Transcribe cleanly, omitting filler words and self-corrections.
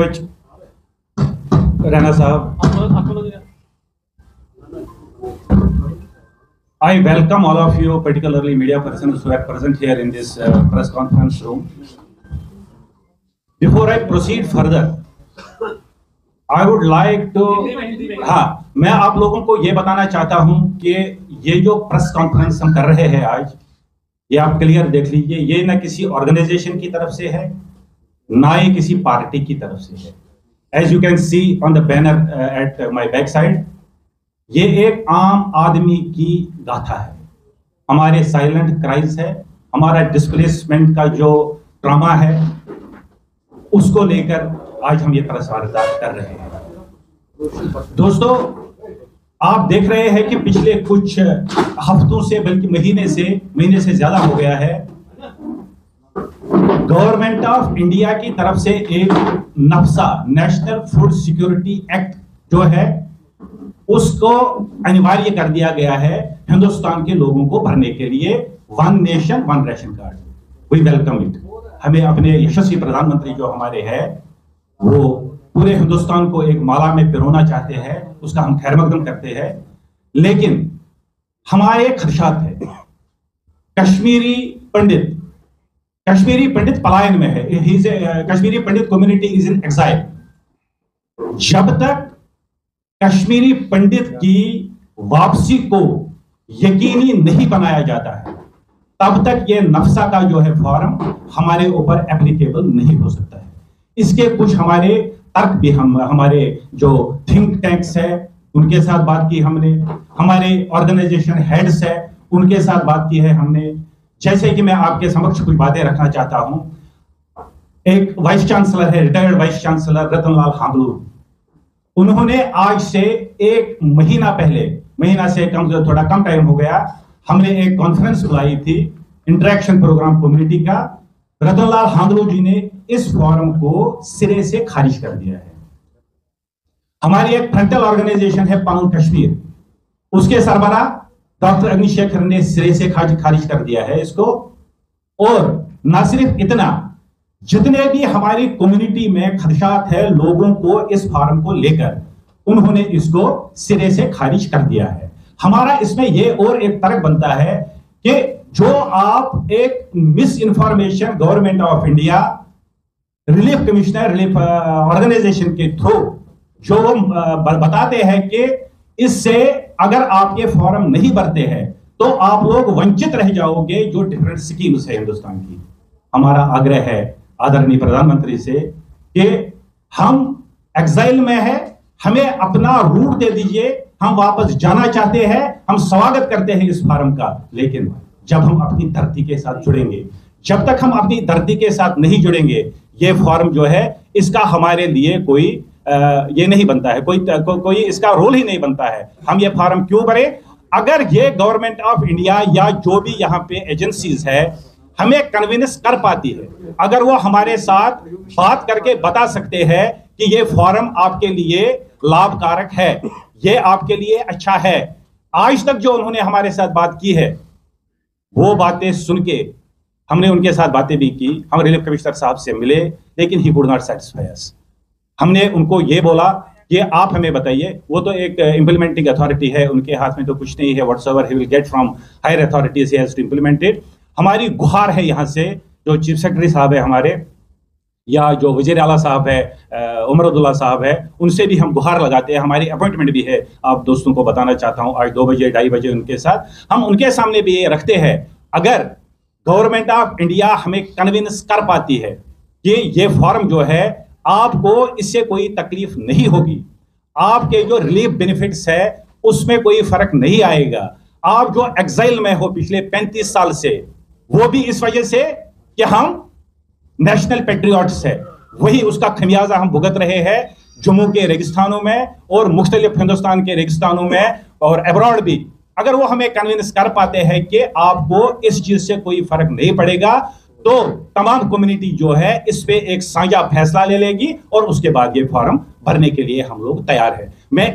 much, Rana Sahab. I welcome all of you, particularly media persons who are present here in this press conference room. Before I proceed further, I would like to मैं आप लोगों को ये बताना चाहता हूं कि ये जो प्रेस कॉन्फ्रेंस हम कर रहे हैं आज, ये आप क्लियर देख लीजिए, ये ना किसी ऑर्गेनाइजेशन की तरफ से है, ना ही किसी पार्टी की तरफ से है। As you can see on the banner at my back side, ये एक आम आदमी की गाथा है, हमारे साइलेंट क्राइज है, हमारा डिस्प्लेसमेंट का जो ड्रामा है, उसको लेकर आज हम ये प्रेस वार्ता कर रहे हैं। दोस्तों, आप देख रहे हैं कि पिछले कुछ हफ्तों से, बल्कि महीने से ज्यादा हो गया है, गवर्नमेंट ऑफ इंडिया की तरफ से एक नफ्सा, नेशनल फूड सिक्योरिटी एक्ट जो है, उसको अनिवार्य कर दिया गया है हिंदुस्तान के लोगों को भरने के लिए, one nation one ration card. We welcome it. हमें अपने यशस्वी प्रधानमंत्री जो हमारे हैं, वो पूरे हिंदुस्तान को एक माला में पिरोना चाहते हैं, उसका हम खैर मकदम करते हैं, लेकिन हमारे खदशात है। कश्मीरी पंडित पलायन में है, कश्मीरी पंडित कम्युनिटी इज इन एक्साइल। जब तक कश्मीरी पंडित की वापसी को यकीनी नहीं बनाया जाता है, तब तक ये नफ्सा का जो है फॉर्म हमारे ऊपर एप्लीकेबल नहीं हो सकता है। इसके कुछ हमारे तर्क भी हमारे जो थिंक टैंक्स है उनके साथ बात की हमने, हमारे ऑर्गेनाइजेशन हेड्स है उनके साथ बात की है हमने। जैसे कि मैं आपके समक्ष कुछ बातें रखना चाहता हूं। एक वाइस चांसलर है, retired vice chancellor Ratanlal Hanglu, उन्होंने आज से एक महीना से थोड़ा कम टाइम हो गया, हमने एक कॉन्फ्रेंस बुलाई थी, इंटरेक्शन प्रोग्राम कम्युनिटी का। रतनलाल हांगलू जी ने इस फॉर्म को सिरे से खारिज कर दिया है। हमारी एक फ्रंटल ऑर्गेनाइजेशन है पाउन कश्मीर, उसके सरबराह डॉक्टर अग्निशेखर ने सिरे से खारिज कर दिया है इसको। और ना सिर्फ इतना, जितने भी हमारी कम्युनिटी में खदशात है लोगों को इस फॉर्म को लेकर, उन्होंने इसको सिरे से खारिज कर दिया है। हमारा इसमें यह और एक तर्क बनता है कि जो आप एक misinformation government of India relief commissioner relief organisation के थ्रू जो बताते हैं कि इससे अगर आप ये फॉर्म नहीं भरते हैं तो आप लोग वंचित रह जाओगे जो डिफरेंट स्कीम्स है हिंदुस्तान की। हमारा आग्रह है आदरणीय प्रधानमंत्री से कि हम एग्जाइल में है, हमें अपना रूट दे दीजिए, हम वापस जाना चाहते हैं, हम स्वागत करते हैं इस फॉर्म का, लेकिन जब हम अपनी धरती के साथ जुड़ेंगे, जब तक हम अपनी धरती के साथ नहीं जुड़ेंगे, ये फॉर्म जो है इसका हमारे लिए कोई ये नहीं बनता है, कोई इसका रोल ही नहीं बनता है। हम ये फॉर्म क्यों भरें? अगर ये गवर्नमेंट ऑफ इंडिया या जो भी यहाँ पे एजेंसीज है हमें कन्विंस कर पाती है, अगर वो हमारे साथ बात करके बता सकते हैं कि ये फॉर्म आपके लिए लाभकारक है, ये आपके लिए अच्छा है, आज तक जो उन्होंने हमारे साथ बात की है वो बातें सुन के हमने उनके साथ बातें भी की, हम रिलीफ कमिश्नर साहब से मिले, लेकिन ही कुड नॉट सैटिस्फाई अस। हमने उनको ये बोला कि आप हमें बताइए, वो तो एक इंप्लीमेंटिंग अथॉरिटी है, उनके हाथ में तो कुछ नहीं है, whatsoever he will get from higher authorities he has to implement it. हमारी गुहार है यहाँ से जो चीफ सेक्रेटरी साहब है हमारे, या जो वजीर आला साहब है उमर अब्दुल्ला साहब है, उनसे भी हम गुहार लगाते हैं। हमारी अपॉइंटमेंट भी है, आप दोस्तों को बताना चाहता हूँ, आज 2 बजे 2:30 बजे उनके साथ हम उनके सामने भी ये रखते हैं। अगर गवर्नमेंट ऑफ इंडिया हमें कन्विंस कर पाती है कि ये फॉर्म जो है आपको इससे कोई तकलीफ नहीं होगी, आपके जो रिलीफ बेनिफिट्स है उसमें कोई फर्क नहीं आएगा, आप जो एग्जाइल में हो पिछले 35 साल से, वो भी इस वजह से कि हम नेशनल पेट्रियट्स है, वही उसका खमियाजा हम भुगत रहे हैं जम्मू के रेगिस्तानों में और मुख्तलिफ हिंदुस्तान के रेगिस्तानों में और अब्रॉड भी। अगर वो हमें कन्विंस कर पाते हैं कि आपको इस चीज से कोई फर्क नहीं पड़ेगा, तो तमाम कम्युनिटी जो है इस पे एक साझा फैसला ले लेगी और उसके बाद ये फॉर्म भरने के लिए हम लोग तैयार है। मैं